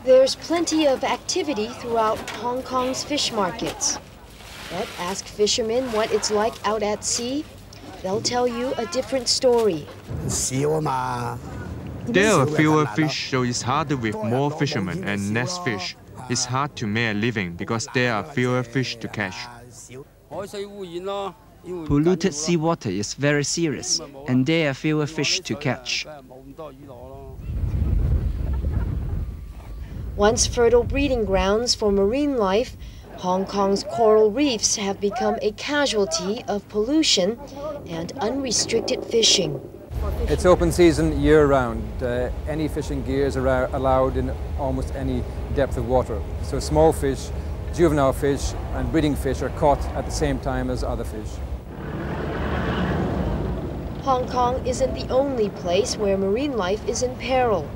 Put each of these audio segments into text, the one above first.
There's plenty of activity throughout Hong Kong's fish markets. But ask fishermen what it's like out at sea, they'll tell you a different story. There are fewer fish, so it's harder with more fishermen and less fish. It's hard to make a living because there are fewer fish to catch. Polluted seawater is very serious, and there are fewer fish to catch. Once fertile breeding grounds for marine life, Hong Kong's coral reefs have become a casualty of pollution and unrestricted fishing. It's open season year-round. Any fishing gears are allowed in almost any depth of water. So small fish, juvenile fish and breeding fish are caught at the same time as other fish. Hong Kong isn't the only place where marine life is in peril.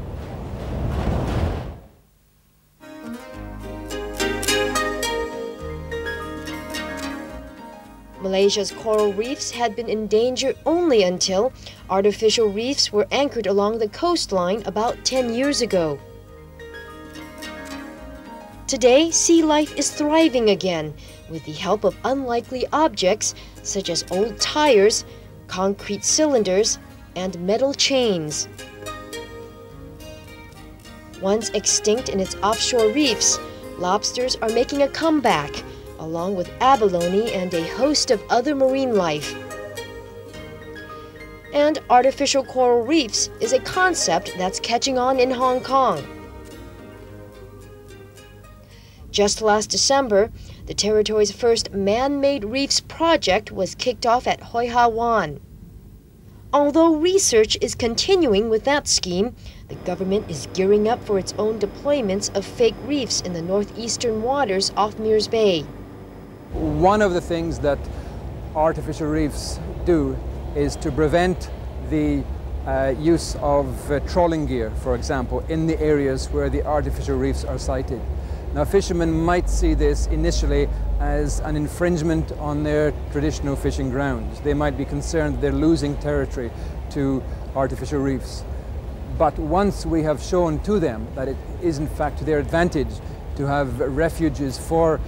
Malaysia's coral reefs had been in danger only until artificial reefs were anchored along the coastline about 10 years ago. Today, sea life is thriving again with the help of unlikely objects such as old tires, concrete cylinders, and metal chains. Once extinct in its offshore reefs, lobsters are making a comeback, along with abalone and a host of other marine life. And artificial coral reefs is a concept that's catching on in Hong Kong. Just last December, the territory's first man-made reefs project was kicked off at Hoi Ha Wan. Although research is continuing with that scheme, the government is gearing up for its own deployments of fake reefs in the northeastern waters off Mears Bay. One of the things that artificial reefs do is to prevent the use of trawling gear, for example, in the areas where the artificial reefs are sited. Now, fishermen might see this initially as an infringement on their traditional fishing grounds. They might be concerned they're losing territory to artificial reefs. But once we have shown to them that it is in fact to their advantage to have refuges for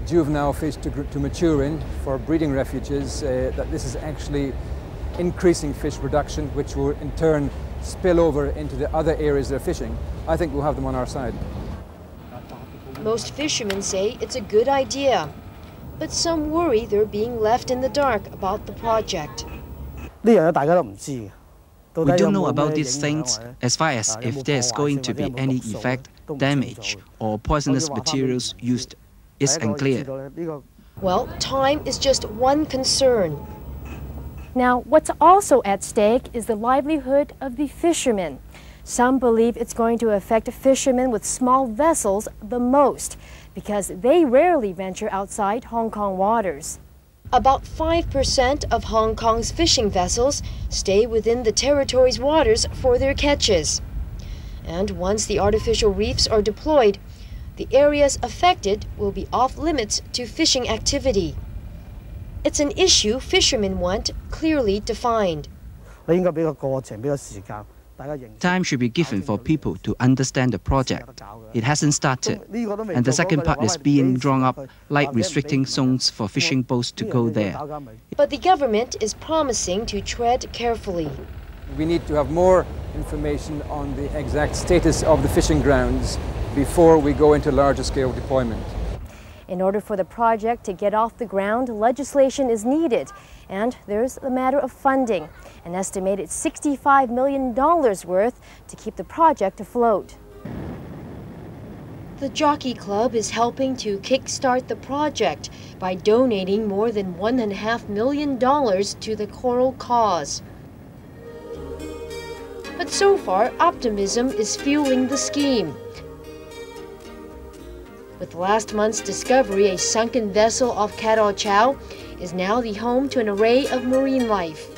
juvenile fish to mature in, for breeding refuges, that this is actually increasing fish production, which will in turn spill over into the other areas they're fishing, I think we'll have them on our side. Most fishermen say it's a good idea, but some worry they're being left in the dark about the project. We don't know about these things as far as if there's going to be any effect, damage, or poisonous materials used. It's unclear. Well, time is just one concern. Now, what's also at stake is the livelihood of the fishermen. Some believe it's going to affect fishermen with small vessels the most because they rarely venture outside Hong Kong waters. About 5% of Hong Kong's fishing vessels stay within the territory's waters for their catches. And once the artificial reefs are deployed, the areas affected will be off limits to fishing activity. It's an issue fishermen want clearly defined. Time should be given for people to understand the project. It hasn't started. And the second part is being drawn up, like restricting zones for fishing boats to go there. But the government is promising to tread carefully. We need to have more information on the exact status of the fishing grounds before we go into larger scale deployment. In order for the project to get off the ground, legislation is needed. And there's the matter of funding, an estimated $65 million worth to keep the project afloat. The Jockey Club is helping to kickstart the project by donating more than $1.5 million to the coral cause. But so far, optimism is fueling the scheme. With last month's discovery, a sunken vessel off Cat Au Chow is now the home to an array of marine life.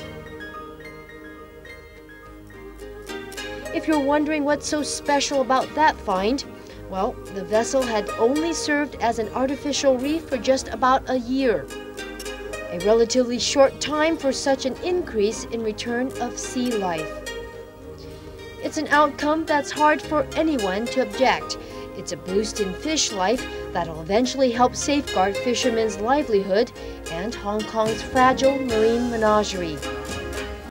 If you're wondering what's so special about that find, well, the vessel had only served as an artificial reef for just about a year. A relatively short time for such an increase in return of sea life. It's an outcome that's hard for anyone to object, It's a boost in fish life that'll eventually help safeguard fishermen's livelihood and Hong Kong's fragile marine menagerie.